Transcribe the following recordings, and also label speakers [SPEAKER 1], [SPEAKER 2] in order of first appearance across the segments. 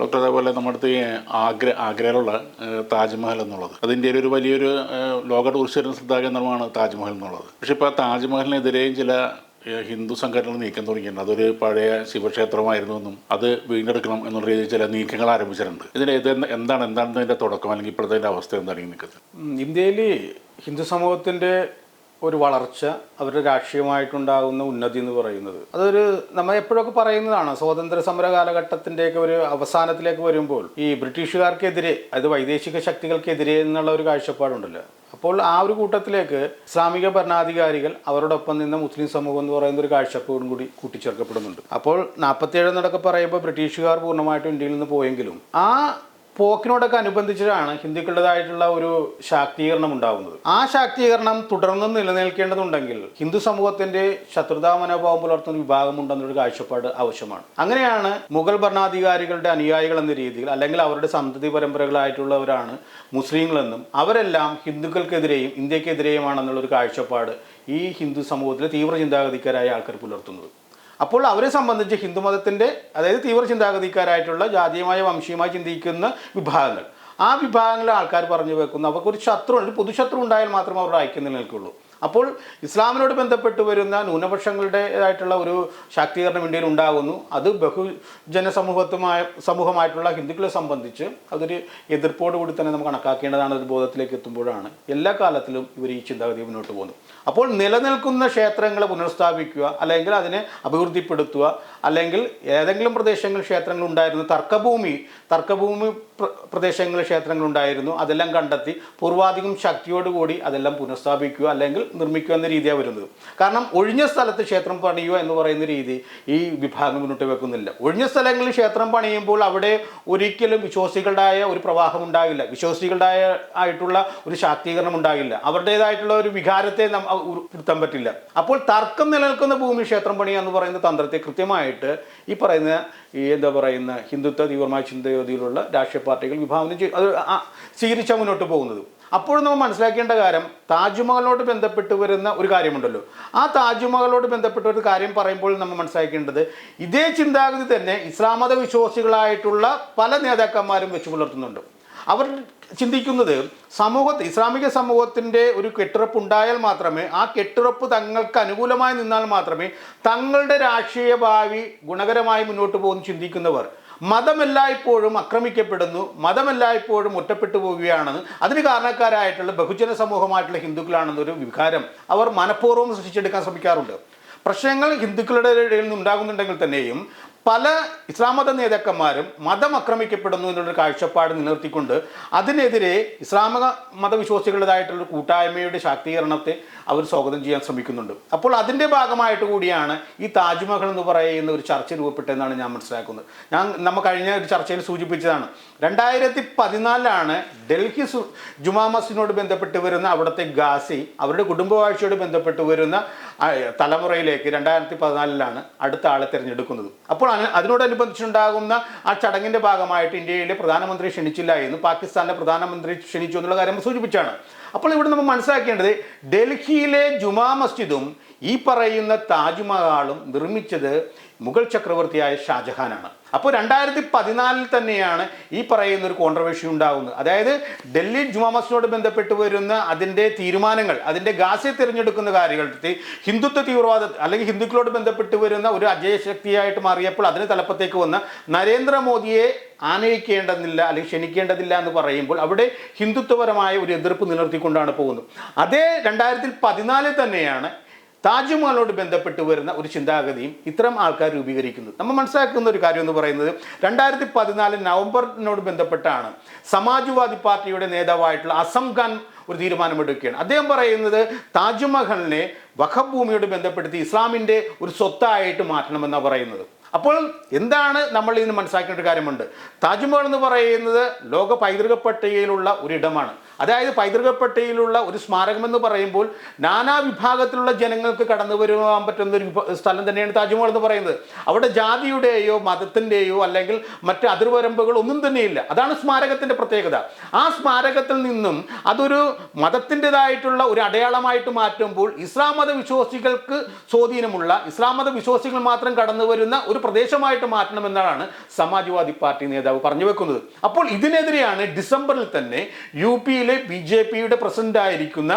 [SPEAKER 1] Doctor, അതേപോലെ നമ്മുടെ അടുത്ത് ഈ ആഗ്രയിലുള്ള താജ്മഹൽ എന്നുള്ളത് അതിൻ്റെ ഒരു വലിയൊരു ലോക ടൂറിസ്റ്റ് ശ്രദ്ധാകേന്ദ്രമാണ് താജ്മഹൽ എന്നുള്ളത്. പക്ഷേ ഇപ്പോൾ ആ താജ്മഹലിനെതിരെയും ചില ഹിന്ദു സംഘടനകൾ നീക്കം തുടങ്ങിയിട്ടുണ്ട്. അതൊരു പഴയ ശിവക്ഷേത്രമായിരുന്നു എന്നും അത് വീണ്ടെടുക്കണം എന്നുള്ള രീതിയിൽ ചില നീക്കങ്ങൾ ആരംഭിച്ചിട്ടുണ്ട്. ഇതിന് എന്താണ് ഇതിൻ്റെ തുടക്കം, അല്ലെങ്കിൽ ഇപ്പോഴത്തെ അവസ്ഥ എന്താണ് നിൽക്കുന്നത്?
[SPEAKER 2] ഇന്ത്യയിൽ ഹിന്ദു സമൂഹത്തിൻ്റെ ഒരു വളർച്ച, അവരുടെ രാഷ്ട്രീയമായിട്ടുണ്ടാകുന്ന ഉന്നതി എന്ന് പറയുന്നത് അതൊരു നമ്മൾ എപ്പോഴൊക്കെ പറയുന്നതാണ്. സ്വാതന്ത്ര്യ സമര കാലഘട്ടത്തിൻ്റെയൊക്കെ ഒരു അവസാനത്തിലേക്ക് വരുമ്പോൾ ഈ ബ്രിട്ടീഷുകാർക്കെതിരെ, അത് വൈദേശിക ശക്തികൾക്കെതിരെ എന്നുള്ള ഒരു കാഴ്ചപ്പാടുണ്ടല്ലോ. അപ്പോൾ ആ ഒരു കൂട്ടത്തിലേക്ക് ഇസ്ലാമിക ഭരണാധികാരികൾ അവരോടൊപ്പം നിന്ന് മുസ്ലിം സമൂഹം എന്ന് പറയുന്ന ഒരു കാഴ്ചപ്പാടും കൂടി കൂട്ടിച്ചേർക്കപ്പെടുന്നുണ്ട്. അപ്പോൾ 47 എന്നൊക്കെ പറയുമ്പോൾ ബ്രിട്ടീഷുകാർ പൂർണ്ണമായിട്ടും ഇന്ത്യയിൽ നിന്ന് പോയെങ്കിലും ആ പോക്കിനോടൊക്കെ അനുബന്ധിച്ചിട്ടാണ് ഹിന്ദുക്കളുടേതായിട്ടുള്ള ഒരു ശാക്തീകരണം ഉണ്ടാകുന്നത്. ആ ശാക്തീകരണം തുടർന്ന് നിലനിൽക്കേണ്ടതുണ്ടെങ്കിൽ ഹിന്ദു സമൂഹത്തിന്റെ ശത്രുതാ മനോഭാവം പുലർത്തുന്ന വിഭാഗമുണ്ടെന്നൊരു കാഴ്ചപ്പാട് ആവശ്യമാണ്. അങ്ങനെയാണ് മുഗൾ ഭരണാധികാരികളുടെ അനുയായികൾ എന്ന രീതിയിൽ, അല്ലെങ്കിൽ അവരുടെ സന്തതി പരമ്പരകളായിട്ടുള്ളവരാണ് മുസ്ലിങ്ങളെന്നും അവരെല്ലാം ഹിന്ദുക്കൾക്കെതിരെയും ഇന്ത്യക്കെതിരെയുമാണെന്നുള്ളൊരു കാഴ്ചപ്പാട് ഈ ഹിന്ദു സമൂഹത്തിലെ തീവ്ര ചിന്താഗതിക്കാരായ ആൾക്കാർ പുലർത്തുന്നത്. അപ്പോൾ അവരെ സംബന്ധിച്ച് ഹിന്ദുമതത്തിൻ്റെ, അതായത് തീവ്ര ചിന്താഗതിക്കാരായിട്ടുള്ള ജാതീയമായ വംശീയമായി ചിന്തിക്കുന്ന വിഭാഗങ്ങൾ, ആ വിഭാഗങ്ങളിലെ ആൾക്കാർ പറഞ്ഞു വെക്കുന്നു അവർക്കൊരു ശത്രു, ഒരു പൊതുശത്രു ഉണ്ടായാൽ മാത്രമേ അവരുടെ ഐക്യം നിലനിൽക്കുള്ളൂ. അപ്പോൾ ഇസ്ലാമിനോട് ബന്ധപ്പെട്ട് വരുന്ന ന്യൂനപക്ഷങ്ങളുടേതായിട്ടുള്ള ഒരു ശാക്തീകരണം ഇന്ത്യയിൽ ഉണ്ടാകുന്നു. അത് ബഹുജന സമൂഹമായിട്ടുള്ള ഹിന്ദുക്കളെ സംബന്ധിച്ച് അതൊരു എതിർപ്പോടുകൂടി തന്നെ നമുക്ക് കണക്കാക്കേണ്ടതാണ്. ഒരു ബോധത്തിലേക്ക് എത്തുമ്പോഴാണ് എല്ലാ കാലത്തിലും ഇവർ ഈ ചിന്താഗതി മുന്നോട്ട് പോകുന്നത്. അപ്പോൾ നിലനിൽക്കുന്ന ക്ഷേത്രങ്ങളെ പുനഃസ്ഥാപിക്കുക, അല്ലെങ്കിൽ അതിനെ അഭിവൃദ്ധിപ്പെടുത്തുക, അല്ലെങ്കിൽ ഏതെങ്കിലും പ്രദേശങ്ങളിൽ ക്ഷേത്രങ്ങൾ ഉണ്ടായിരുന്നു, തർക്കഭൂമി പ്രദേശങ്ങളിൽ ക്ഷേത്രങ്ങളുണ്ടായിരുന്നു, അതെല്ലാം കണ്ടെത്തി പൂർവാധികം ശക്തിയോടുകൂടി അതെല്ലാം പുനഃസ്ഥാപിക്കുക അല്ലെങ്കിൽ നിർമ്മിക്കുക എന്ന രീതിയാണ് വരുന്നത്. കാരണം ഒഴിഞ്ഞ സ്ഥലത്ത് ക്ഷേത്രം പണിയുക എന്ന് പറയുന്ന രീതി ഈ വിഭാഗം മുന്നോട്ട് വെക്കുന്നില്ല. ഒഴിഞ്ഞ സ്ഥലങ്ങളിൽ ക്ഷേത്രം പണിയുമ്പോൾ അവിടെ ഒരിക്കലും വിശ്വാസികളുടെ ഒരു പ്രവാഹം ഉണ്ടാകില്ല, വിശ്വാസികളുടെ ആയിട്ടുള്ള ഒരു ശാക്തീകരണം ഉണ്ടാകില്ല, അവരുടേതായിട്ടുള്ള ഒരു വികാരത്തെ ഉൾപ്പെടുത്താൻ പറ്റില്ല. അപ്പോൾ തർക്കം നിലനിൽക്കുന്ന ഭൂമി ക്ഷേത്രം പണിയുക എന്ന് പറയുന്ന തന്ത്രത്തെ കൃത്യമായിട്ട് ഈ പറയുന്ന ഹിന്ദുത്വ തീവ്രമായ ചിന്തഗതിയിലുള്ള രാഷ്ട്രീയ പാർട്ടികൾ വിഭാവനം സ്വീകരിച്ചാൽ മുന്നോട്ട് പോകുന്നത്. അപ്പോഴും നമ്മൾ മനസ്സിലാക്കേണ്ട കാര്യം, താജ്മഹലിനോട് ബന്ധപ്പെട്ട് വരുന്ന ഒരു കാര്യമുണ്ടല്ലോ, ആ താജ്മഹലിനോട് ബന്ധപ്പെട്ട ഒരു കാര്യം പറയുമ്പോൾ നമ്മൾ മനസ്സിലാക്കേണ്ടത് ഇതേ ചിന്താഗതി തന്നെ ഇസ്ലാം മത വിശ്വാസികളായിട്ടുള്ള പല നേതാക്കന്മാരും വെച്ച് പുലർത്തുന്നുണ്ട്. അവർ ചിന്തിക്കുന്നത് ഇസ്ലാമിക സമൂഹത്തിൻ്റെ ഒരു കെട്ടുറപ്പ് ഉണ്ടായാൽ മാത്രമേ, ആ കെട്ടുറപ്പ് തങ്ങൾക്ക് അനുകൂലമായി നിന്നാൽ മാത്രമേ തങ്ങളുടെ രാഷ്ട്രീയ ഭാവി ഗുണകരമായി മുന്നോട്ട് പോകുന്നു ചിന്തിക്കുന്നവർ മതമെല്ലായ്പ്പോഴും ആക്രമിക്കപ്പെടുന്നു, മതമെല്ലായ്പ്പോഴും ഒറ്റപ്പെട്ടു പോവുകയാണെന്ന്, അതിന് കാരണക്കാരായിട്ടുള്ള ബഹുജന സമൂഹമായിട്ടുള്ള ഹിന്ദുക്കളാണെന്നൊരു വികാരം അവർ മനഃപൂർവ്വം സൃഷ്ടിച്ചെടുക്കാൻ ശ്രമിക്കാറുണ്ട്. പ്രശ്നങ്ങൾ ഹിന്ദുക്കളുടെ ഇടയിൽ നിന്നുണ്ടാകുന്നുണ്ടെങ്കിൽ തന്നെയും പല ഇസ്ലാം മത നേതാക്കന്മാരും മതം ആക്രമിക്കപ്പെടുന്നു എന്നുള്ളൊരു കാഴ്ചപ്പാട് നിലനിർത്തിക്കൊണ്ട് അതിനെതിരെ ഇസ്ലാമിക മതവിശ്വാസികളുടേതായിട്ടുള്ള കൂട്ടായ്മയുടെ ശാക്തീകരണത്തെ അവർ സ്വാഗതം ചെയ്യാൻ ശ്രമിക്കുന്നുണ്ട്. അപ്പോൾ അതിൻ്റെ ഭാഗമായിട്ട് കൂടിയാണ് ഈ താജ്മഹൽ എന്ന് പറയുന്ന ഒരു ചർച്ച രൂപപ്പെട്ടതെന്നാണ് ഞാൻ മനസ്സിലാക്കുന്നത്. നമ്മൾ കഴിഞ്ഞ ഒരു ചർച്ചയിൽ സൂചിപ്പിച്ചതാണ്, 2014 ഡൽഹി ജുമാ മസ്ജിദിനോട് ബന്ധപ്പെട്ട് വരുന്ന അവിടുത്തെ ഗാസി അവരുടെ കുടുംബവാഴ്ചയോട് ബന്ധപ്പെട്ട് വരുന്ന തലമുറയിലേക്ക് 2014 അടുത്ത ആളെ തിരഞ്ഞെടുക്കുന്നത്. അപ്പോൾ അതിനോടനുബന്ധിച്ചുണ്ടാകുന്ന ആ ചടങ്ങിൻ്റെ ഭാഗമായിട്ട് ഇന്ത്യയിലെ പ്രധാനമന്ത്രി ക്ഷണിച്ചില്ല എന്നും പാകിസ്ഥാനിലെ പ്രധാനമന്ത്രി ക്ഷണിച്ചു എന്നുള്ള കാര്യം സൂചിപ്പിച്ചാണ്. അപ്പോൾ ഇവിടെ നമ്മൾ മനസ്സിലാക്കേണ്ടത് ഡൽഹിയിലെ ജുമാ മസ്ജിദും ഈ പറയുന്ന താജ്മഹലും നിർമ്മിച്ചത് മുഗൾ ചക്രവർത്തിയായ ഷാജഹാനാണ്. അപ്പോൾ 2014 തന്നെയാണ് ഈ പറയുന്ന ഒരു കോൺട്രവേഴ്സി ഉണ്ടാകുന്നത്. അതായത് ഡൽഹി ജുമാ മസ്ജിദിനോട് ബന്ധപ്പെട്ട് വരുന്ന അതിൻ്റെ തീരുമാനങ്ങൾ, അതിൻ്റെ ഗാസിയെ തിരഞ്ഞെടുക്കുന്ന കാര്യത്തിൽ ഹിന്ദുത്വ തീവ്രവാദ അല്ലെങ്കിൽ ഹിന്ദുക്കളോട് ബന്ധപ്പെട്ട് വരുന്ന ഒരു അജയശക്തിയായിട്ട് മാറിയപ്പോൾ അതിന് തലപ്പത്തേക്ക് വന്ന നരേന്ദ്രമോദിയെ ആനയിക്കേണ്ടതില്ല അല്ലെങ്കിൽ ക്ഷണിക്കേണ്ടതില്ല എന്ന് പറയുമ്പോൾ അവിടെ ഹിന്ദുത്വപരമായ ഒരു എതിർപ്പ് നിലനിർത്തിക്കൊണ്ടാണ് പോകുന്നത്. അതേ 2014 തന്നെയാണ് താജ്മഹലിനോട് ബന്ധപ്പെട്ട് വരുന്ന ഒരു ചിന്താഗതിയും ഇത്തരം ആൾക്കാർ രൂപീകരിക്കുന്നത്. നമ്മൾ മനസ്സിലാക്കുന്ന ഒരു കാര്യം എന്ന് പറയുന്നത് 2014 നവംബറിനോട് ബന്ധപ്പെട്ടാണ് സമാജ്വാദി പാർട്ടിയുടെ നേതാവായിട്ടുള്ള അസം ഖാൻ ഒരു തീരുമാനമെടുക്കുകയാണ്. അദ്ദേഹം പറയുന്നത് താജ്മഹലിനെ വഖഫ് ഭൂമിയോട് ബന്ധപ്പെടുത്തി ഇസ്ലാമിൻ്റെ ഒരു സ്വത്തായിട്ട് മാറ്റണമെന്നാണ് പറയുന്നത്. അപ്പോൾ എന്താണ് നമ്മൾ ഇന്ന് മനസ്സിലാക്കേണ്ട ഒരു കാര്യമുണ്ട്, താജ്മഹൽ എന്ന് പറയുന്നത് ലോക പൈതൃക പട്ടികയിലുള്ള ഒരിടമാണ്. അതായത് പൈതൃക പട്ടികയിലുള്ള ഒരു സ്മാരകമെന്ന് പറയുമ്പോൾ നാനാ വിഭാഗത്തിലുള്ള ജനങ്ങൾക്ക് കടന്നു വരുവാൻ പറ്റുന്ന ഒരു സ്ഥലം തന്നെയാണ് താജ്മഹൽ എന്ന് പറയുന്നത്. അവിടെ ജാതിയുടെയോ മതത്തിൻ്റെയോ അല്ലെങ്കിൽ മറ്റ് അതിർവരമ്പുകൾ ഒന്നും തന്നെയില്ല. അതാണ് സ്മാരകത്തിൻ്റെ പ്രത്യേകത. ആ സ്മാരകത്തിൽ നിന്നും അതൊരു മതത്തിൻ്റെതായിട്ടുള്ള ഒരു അടയാളമായിട്ട് മാറ്റുമ്പോൾ ഇസ്ലാം മത വിശ്വാസികൾക്ക് സ്വാധീനമുള്ള, ഇസ്ലാം മത വിശ്വാസികൾ മാത്രം കടന്നു വരുന്ന ഒരു പ്രദേശമായിട്ട് മാറ്റണമെന്നാണ് സമാജ്വാദി പാർട്ടി നേതാവ് പറഞ്ഞു വെക്കുന്നത്. അപ്പോൾ ഇതിനെതിരെയാണ് ഡിസംബറിൽ തന്നെ യു പിയിലെ BJPയുടെ പ്രസിഡന്റ് ആയിരിക്കുന്ന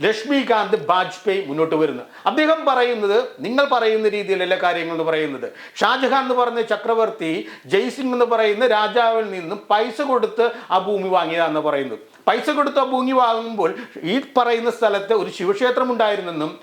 [SPEAKER 2] ലക്ഷ്മികാന്ത് ബാജ്പേയി മുന്നോട്ട് വരുന്നത്. അദ്ദേഹം പറയുന്നത് നിങ്ങൾ പറയുന്ന രീതിയിലല്ല കാര്യങ്ങൾ എന്ന് പറയുന്നത്. ഷാജഹാൻ എന്ന് പറഞ്ഞ ചക്രവർത്തി ജയ്സിംഗ് എന്ന് പറയുന്ന രാജാവിൽ നിന്നും പൈസ കൊടുത്ത് ആ ഭൂമി വാങ്ങിയതാണെന്ന് പറയുന്നത്. പൈസ കൊടുത്ത് ആ ഭൂമി വാങ്ങുമ്പോൾ ഈ പറയുന്ന സ്ഥലത്ത് ഒരു ശിവക്ഷേത്രം ഉണ്ടായിരുന്നെന്നും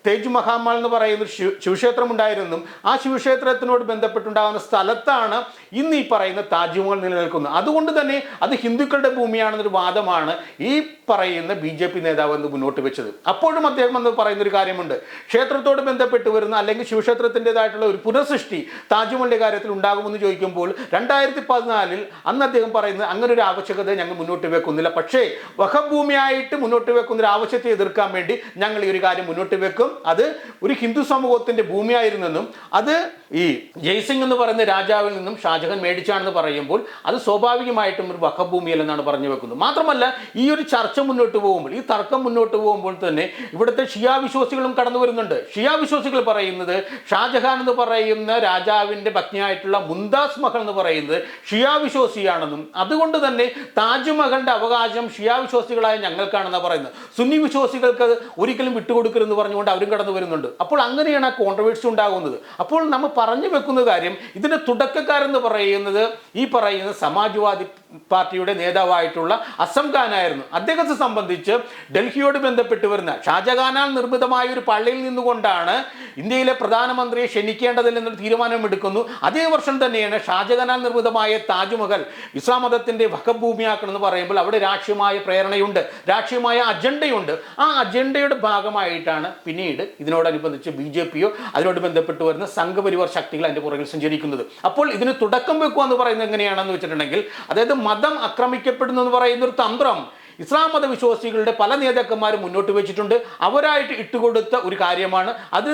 [SPEAKER 2] തേജ് മഹാമാൾ എന്ന് പറയുന്ന ശിവക്ഷേത്രം ഉണ്ടായിരുന്നു. ആ ശിവക്ഷേത്രത്തിനോട് ബന്ധപ്പെട്ടുണ്ടാകുന്ന സ്ഥലത്താണ് ഇന്ന് ഈ പറയുന്ന താജ്മഹൽ നിലനിൽക്കുന്നത്. അതുകൊണ്ട് തന്നെ അത് ഹിന്ദുക്കളുടെ ഭൂമിയാണെന്നൊരു വാദമാണ് ഈ പറയുന്ന BJP നേതാവ് എന്ന് മുന്നോട്ട് വെച്ചത്. അപ്പോഴും അദ്ദേഹം എന്ന് പറയുന്നൊരു കാര്യമുണ്ട്, ക്ഷേത്രത്തോട് ബന്ധപ്പെട്ട് വരുന്ന അല്ലെങ്കിൽ ശിവക്ഷേത്രത്തിൻ്റെതായിട്ടുള്ള ഒരു പുനഃസൃഷ്ടി താജ്മഹലിൻ്റെ കാര്യത്തിൽ ഉണ്ടാകുമെന്ന് ചോദിക്കുമ്പോൾ 2014 അന്ന് അദ്ദേഹം പറയുന്നത് അങ്ങനെ ഒരു ആവശ്യകത ഞങ്ങൾ മുന്നോട്ട് വെക്കുന്നില്ല, പക്ഷേ വഖഫ് ഭൂമിയായിട്ട് മുന്നോട്ട് വെക്കുന്ന ഒരു ആവശ്യത്തെ എതിർക്കാൻ വേണ്ടി ഞങ്ങൾ ഈ ഒരു കാര്യം മുന്നോട്ട് വെക്കും. അത് ഒരു ഹിന്ദു സമൂഹത്തിന്റെ ഭൂമിയായിരുന്നെന്നും അത് ഈ ജയ്സിംഗ് എന്ന് പറയുന്ന രാജാവിൽ നിന്നും ഷാജഹാൻ മേടിച്ചാണെന്ന് പറയുമ്പോൾ അത് സ്വാഭാവികമായിട്ടും ഒരു വഖഫ് ഭൂമിയല്ലെന്നാണ് പറഞ്ഞു വെക്കുന്നത്. മാത്രമല്ല ഈ ഒരു ചർച്ച മുന്നോട്ട് പോകുമ്പോൾ, ഈ തർക്കം മുന്നോട്ട് പോകുമ്പോൾ തന്നെ ഇവിടുത്തെ ഷിയ വിശ്വാസികളും കടന്നു വരുന്നുണ്ട്. ഷിയ വിശ്വാസികൾ പറയുന്നത് ഷാജഹാൻ എന്ന് പറയുന്ന രാജാവിൻ്റെ പത്നിയായിട്ടുള്ള മുംതാസ് മഹൽ എന്ന് പറയുന്നത് ഷിയ വിശ്വാസിയാണെന്നും അതുകൊണ്ട് തന്നെ താജ്മഹലിന്റെ അവകാശം ഷിയ വിശ്വാസികളായ ഞങ്ങൾക്കാണെന്ന് പറയുന്നത്. സുന്നി വിശ്വാസികൾക്ക് ഒരിക്കലും വിട്ടുകൊടുക്കരുതെന്ന് പറഞ്ഞുകൊണ്ട് അവരും കടന്നു വരുന്നുണ്ട്. അപ്പോൾ അങ്ങനെയാണ് ആ കോൺട്രവേഴ്സി ഉണ്ടാകുന്നത്. അപ്പോൾ നമ്മൾ പറഞ്ഞു വെക്കുന്ന കാര്യം, ഇതിന്റെ തുടക്കക്കാരെന്ന് പറയുന്നത് ഈ പറയുന്ന സമാജ്വാദി പാർട്ടിയുടെ നേതാവായിട്ടുള്ള അസം ഖാനായിരുന്നു. അദ്ദേഹത്തെ സംബന്ധിച്ച് ഡൽഹിയോട് ബന്ധപ്പെട്ട് വരുന്ന ഷാജഹാനാൽ നിർമ്മിതമായ ഒരു പള്ളിയിൽ നിന്നുകൊണ്ടാണ് ഇന്ത്യയിലെ പ്രധാനമന്ത്രിയെ ക്ഷണിക്കേണ്ടതില്ലെന്നൊരു തീരുമാനമെടുക്കുന്നു. അതേ വർഷം തന്നെയാണ് ഷാജഹാനാൽ നിർമ്മിതമായ താജ്മഹൽ ഇസ്ലാം മതത്തിന്റെ വഖഫ് ഭൂമിയാക്കണമെന്ന് പറയുമ്പോൾ അവിടെ രാഷ്ട്രീയമായ പ്രേരണയുണ്ട്, രാഷ്ട്രീയമായ അജണ്ടയുണ്ട്. ആ അജണ്ടയുടെ ഭാഗമായിട്ടാണ് പിന്നീട് ഇതിനോടനുബന്ധിച്ച് BJPയോ അതിനോട് ബന്ധപ്പെട്ട് വരുന്ന സംഘപരിവാർ ശക്തികൾ അതിന്റെ പുറകിൽ സഞ്ചരിക്കുന്നത്. അപ്പോൾ ഇതിന് തുടക്കം വെക്കുക എന്ന് പറയുന്നത് എങ്ങനെയാണെന്ന് വെച്ചിട്ടുണ്ടെങ്കിൽ, അതായത് മതം ആക്രമിക്കപ്പെടുന്നു എന്ന് പറയുന്ന ഒരു തന്ത്രം ഇസ്ലാം മത വിശ്വാസികളുടെ പല നേതാക്കന്മാരും മുന്നോട്ട് വെച്ചിട്ടുണ്ട്. അവരായിട്ട് ഇട്ടുകൊടുത്ത ഒരു കാര്യമാണ്. അത്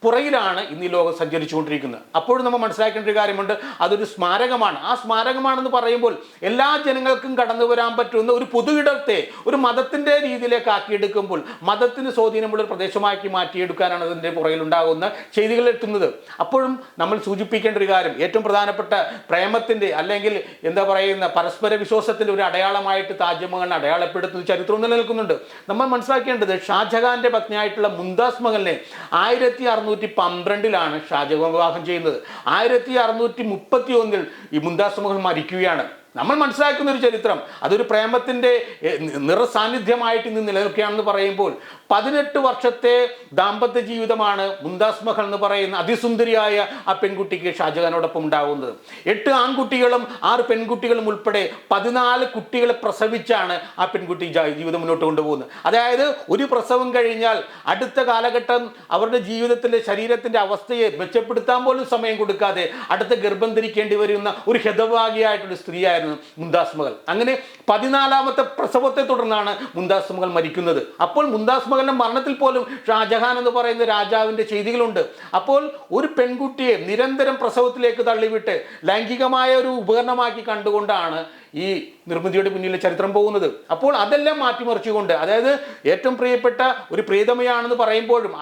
[SPEAKER 2] പുറകിലാണ് ഇന്ന് ഈ ലോകം സഞ്ചരിച്ചുകൊണ്ടിരിക്കുന്നത്. അപ്പോഴും നമ്മൾ മനസ്സിലാക്കേണ്ട ഒരു കാര്യമുണ്ട്, അതൊരു സ്മാരകമാണ്. ആ സ്മാരകമാണെന്ന് പറയുമ്പോൾ എല്ലാ ജനങ്ങൾക്കും കടന്നു വരാൻ പറ്റുന്ന ഒരു പൊതു ഇടത്തെ ഒരു മതത്തിൻ്റെ രീതിയിലേക്ക് ആക്കിയെടുക്കുമ്പോൾ മതത്തിന് സ്വാധീനമുള്ള ഒരു പ്രദേശമാക്കി മാറ്റിയെടുക്കാനാണ് അതിൻ്റെ പുറകിലുണ്ടാകുന്ന ചെയ്തികൾ എത്തുന്നത്. അപ്പോഴും നമ്മൾ സൂചിപ്പിക്കേണ്ട ഒരു കാര്യം, ഏറ്റവും പ്രധാനപ്പെട്ട പ്രേമത്തിൻ്റെ അല്ലെങ്കിൽ എന്താ പറയുന്ന പരസ്പര വിശ്വാസത്തിൻ്റെ ഒരു അടയാളമായിട്ട് താജ്മഹലിനെ അടയാളപ്പെടുത്തുന്ന ചരിത്രം നിലനിൽക്കുന്നുണ്ട്. നമ്മൾ മനസ്സിലാക്കേണ്ടത് ഷാജഹാന്റെ പത്നിയായിട്ടുള്ള മുംതാസ് മഹലിനെ 1612 ഷാജഹാൻ വിവാഹം ചെയ്യുന്നത്. 1631 ഈ മുംതാസ് മഹൽ മരിക്കുകയാണ്. നമ്മൾ മനസ്സിലാക്കുന്ന ഒരു ചരിത്രം, അതൊരു പ്രേമത്തിൻ്റെ നിറസാന്നിധ്യമായിട്ട് ഇന്ന് നിലനിൽക്കുകയാണെന്ന് പറയുമ്പോൾ 18 വർഷത്തെ ദാമ്പത്യ ജീവിതമാണ് മുംതാസ് മഹൽ എന്ന് പറയുന്ന അതിസുന്ദരിയായ ആ പെൺകുട്ടിക്ക് ഷാജഹാനോടൊപ്പം ഉണ്ടാകുന്നത്. 8 ആൺകുട്ടികളും 6 പെൺകുട്ടികളും ഉൾപ്പെടെ 14 കുട്ടികളെ പ്രസവിച്ചാണ് ആ പെൺകുട്ടി ജീവിതം മുന്നോട്ട് കൊണ്ടുപോകുന്നത്. അതായത് ഒരു പ്രസവം കഴിഞ്ഞാൽ അടുത്ത കാലഘട്ടം അവരുടെ ജീവിതത്തിൻ്റെ ശരീരത്തിൻ്റെ അവസ്ഥയെ മെച്ചപ്പെടുത്താൻ പോലും സമയം കൊടുക്കാതെ അടുത്ത ഗർഭം ധരിക്കേണ്ടി വരുന്ന ഒരു ഹതഭാഗിയായിട്ടൊരു സ്ത്രീയായിരുന്നു മുംതാസ് മഹൽ. അങ്ങനെ 14ാമത്തെ പ്രസവത്തെ തുടർന്നാണ് മുംതാസ് മഹൽ മരിക്കുന്നത്. അപ്പോൾ മുംതാസ് മഹലിന്റെ മരണത്തിൽ പോലും ഷാജഹാൻ എന്ന് പറയുന്ന രാജാവിന്റെ ചെയ്തികളുണ്ട്. അപ്പോൾ ഒരു പെൺകുട്ടിയെ നിരന്തരം പ്രസവത്തിലേക്ക് തള്ളിവിട്ട് ലൈംഗികമായ ഒരു ഉപകരണമാക്കി കണ്ടുകൊണ്ടാണ് ഈ നിർമ്മിതിയുടെ പിന്നിലെ ചരിത്രം പോകുന്നത്. അപ്പോൾ അതെല്ലാം മാറ്റിമറിച്ചുകൊണ്ട്, അതായത് ഏറ്റവും പ്രിയപ്പെട്ട ഒരു പ്രീതമയാണെന്ന് പറയുമ്പോഴും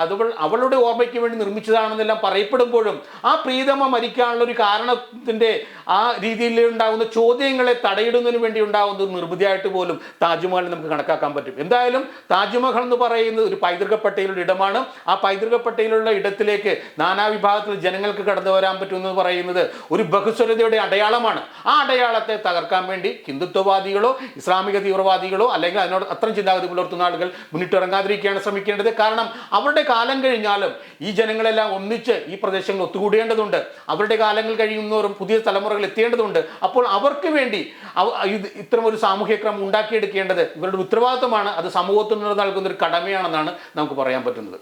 [SPEAKER 2] അവളുടെ ഓർമ്മയ്ക്ക് വേണ്ടി നിർമ്മിച്ചതാണെന്നെല്ലാം പറയപ്പെടുമ്പോഴും ആ പ്രീതമ മരിക്കാനുള്ള ഒരു കാരണത്തിൻ്റെ ആ രീതിയിൽ ഉണ്ടാകുന്ന ചോദ്യങ്ങളെ തടയിടുന്നതിന് വേണ്ടി ഉണ്ടാകുന്ന ഒരു നിർമ്മിതിയായിട്ട് പോലും താജ്മഹൽ നമുക്ക് കണക്കാക്കാൻ പറ്റും. എന്തായാലും താജ്മഹൽ എന്ന് പറയുന്നത് ഒരു പൈതൃക പട്ടികയിലുള്ള ഇടമാണ്. ആ പൈതൃക പട്ടികയിലുള്ള ഇടത്തിലേക്ക് നാനാവിഭാഗത്തിൽ ജനങ്ങൾക്ക് കടന്നു വരാൻ പറ്റുമെന്ന് പറയുന്നത് ഒരു ബഹുസ്വരതയുടെ അടയാളമാണ്. ആ അടയാളത്തെ തകർക്കാൻ വേണ്ടി ഹിന്ദുത്വവാദികളോ ഇസ്ലാമിക തീവ്രവാദികളോ അല്ലെങ്കിൽ അതിനോട് അത്തരം ചിന്താഗതി പുലർത്തുന്ന ആളുകൾ മുന്നിട്ടിറങ്ങാതിരിക്കുകയാണ് ശ്രമിക്കേണ്ടത്. കാരണം അവരുടെ കാലം കഴിഞ്ഞാലും ഈ ജനങ്ങളെല്ലാം ഒന്നിച്ച് ഈ പ്രദേശങ്ങൾ ഒത്തുകൂടേണ്ടതുണ്ട്. അവരുടെ കാലങ്ങൾ കഴിയുന്നവരും പുതിയ തലമുറകൾ എത്തേണ്ടതുണ്ട്. അപ്പോൾ അവർക്ക് വേണ്ടി ഇത്തരം ഒരു സാമൂഹ്യ ക്രമം ഉണ്ടാക്കിയെടുക്കേണ്ടത് ഇവരുടെ ഉത്തരവാദിത്വമാണ്. അത് സമൂഹത്തിന് നൽകുന്ന ഒരു കടമയാണെന്നാണ് നമുക്ക് പറയാൻ പറ്റുന്നത്.